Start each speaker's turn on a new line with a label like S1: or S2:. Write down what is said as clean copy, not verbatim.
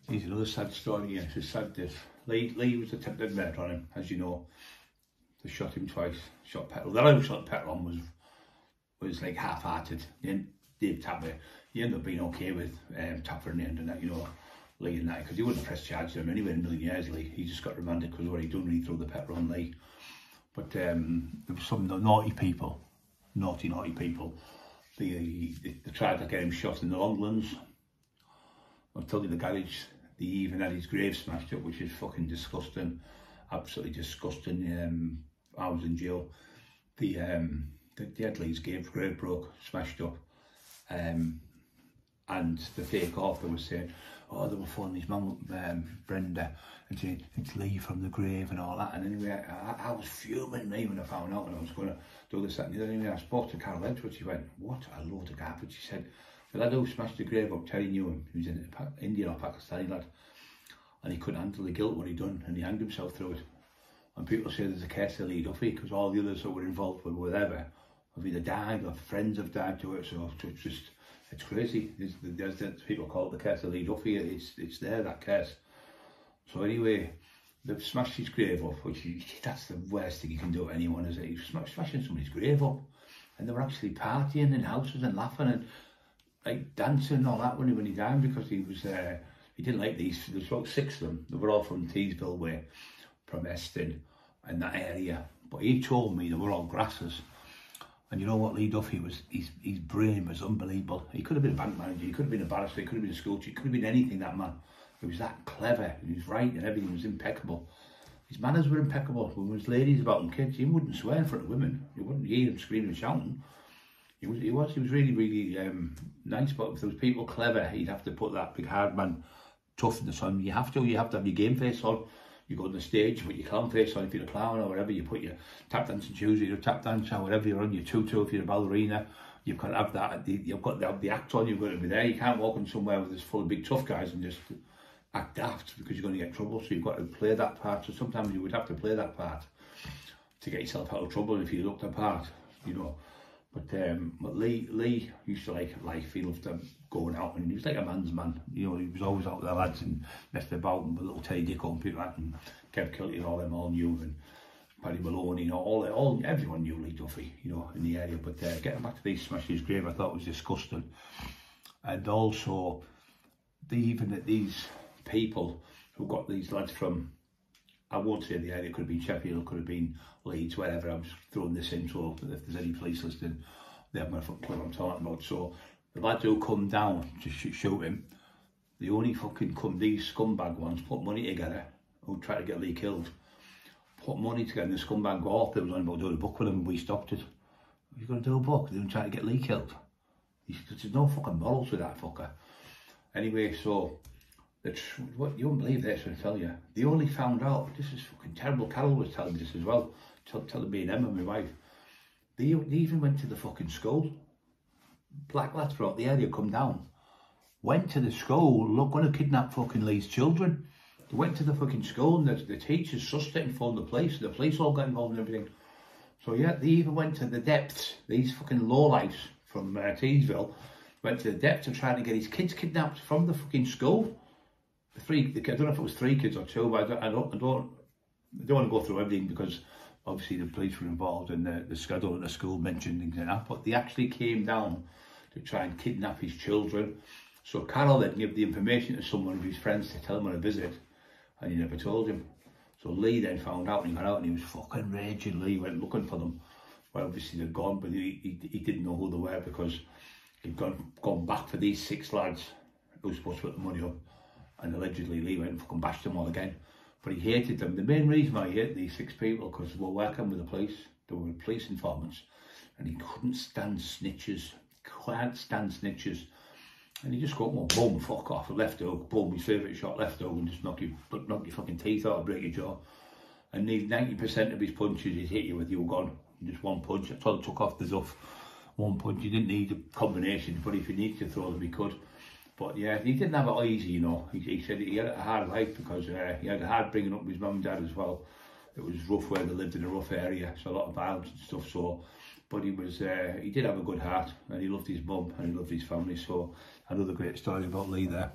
S1: Here's another sad story here. It's sad this. Lee was attempted murder on him, as you know. They shot him twice, shot petrol. The other shot petrol on was like half-hearted. Dave Tapper, he ended up being okay with Tapper in the end and that, you know, Lee and that, because he wouldn't press charges him anyway in a million years, Lee. He just got remanded because of what he'd done when he threw the petrol on Lee. But there was some naughty people, naughty people. They tried to get him shot in the Longlands. I'll tell you, the garage, they even had his grave smashed up, which is fucking disgusting, absolutely disgusting. I was in jail. The had Lee's grave broke, smashed up, and the fake author was saying, oh, they were phoning his mum, Brenda, and saying it's Lee from the grave and all that. And anyway, I was fuming, me, when I found out, and I was going to do this, that, and the other. Anyway, I spoke to Carol Edgeworth. She went, what a load of garbage. She said, the lad who smashed the grave up, Terry knew him. He was an Indian or Pakistani lad, and he couldn't handle the guilt what he'd done, and he hanged himself through it. And people say there's a case of Lee Duffy, because all the others that were involved with whatever have either died or friends have died to it. So it's just, it's crazy. There's people call it the case of Lee Duffy. It's there, that case. So anyway, they've smashed his grave up, which that's the worst thing you can do to anyone, is it? He's smashing somebody's grave up, and they were actually partying in houses and laughing and like dancing and all that when he died, because he was he didn't like these. There was about 6 of them. They were all from Teesville way, from Eston and that area. But he told me they were all grasses. And you know what, Lee Duffy was, his brain was unbelievable. He could have been a bank manager, he could have been a barrister, he could have been a school teacher, he could have been anything, that man. He was that clever, he was right, and everything was impeccable. His manners were impeccable. When there was ladies about him, kids, he wouldn't swear in front of women. You wouldn't hear him screaming and shouting. He was really nice, but if there was people clever, he'd have to put that big hard man toughness on. You have to have your game face on. You go on the stage, you put your clown face on if you're a clown or whatever, you put your tap dancing shoes, you're a tap dancer, whatever you're on, your tutu if you're a ballerina, you've got to have that, you've got to have the act on, you've got to be there. You can't walk in somewhere where there's full of big tough guys and just act daft, because you're going to get trouble. So you've got to play that part. So sometimes you would have to play that part to get yourself out of trouble if you looked the part, you know. But Lee used to like life. He loved going out, and he was like a man's man. You know, he was always out with the lads and messed about with little Teddy Dick and people like that, and Kev Kilty and all them all knew, and Paddy Maloney, you know, everyone knew Lee Duffy, you know, in the area. But getting back to these smashing his grave, I thought was disgusting. And also, these people who got these lads from, I won't say the area, it could have been Sheffield, it could have been Leeds, wherever. I'm just throwing this in, so if there's any police listening, they haven't got a clue what I'm talking about. So the lads who come down to shoot him, they only fucking come, these scumbag ones, put money together, who tried to get Lee killed, put money together, and the scumbag author was on about doing a book with him, and we stopped it. You're going to do a book? They're trying to get Lee killed. There's no fucking morals with that fucker. Anyway, so what you won't believe this, I tell you. They only found out, this is fucking terrible, Carol was telling me this as well, telling me and Emma, my wife. They even went to the fucking school. Black lads throughout the area come down, went to the school, look, going to kidnap fucking Lee's children. They went to the fucking school, and the teachers sussed it and phoned the police all got involved in everything. So yeah, they even went to the depths, these fucking lowlifes from Teesville, went to the depths of trying to get his kids kidnapped from the fucking school. I don't know if it was 3 kids or 2, but I don't want to go through everything, because obviously the police were involved, and the schedule at the school mentioned things like that. But they actually came down to try and kidnap his children. So Carol then gave the information to someone of his friends to tell him on a visit, and he never told him. So Lee then found out, and he got out, and he was fucking raging. Lee went looking for them. Well, obviously they'd gone, but he didn't know who they were, because he'd gone back for these 6 lads who were supposed to put the money up. And allegedly Lee went and fucking bashed them all again. But he hated them. The main reason why he hated these 6 people, because they were working with the police. They were police informants. And he couldn't stand snitches. Can't stand snitches. And he just go, well, boom, fuck off, left hook, boom, his favourite shot, left hook, and just knock your fucking teeth out or break your jaw. And 90% of his punches he'd hit you with, you were gone. Just one punch. That's all it took off the Duff. One punch. You didn't need a combination, but if he needed to throw them, he could. But yeah, he didn't have it easy, you know. He said he had a hard life, because he had a hard bringing up his mum and dad as well. It was rough where they lived, in a rough area, so a lot of violence and stuff. So, but he did have a good heart, and he loved his mum and he loved his family. So another great story about Lee there.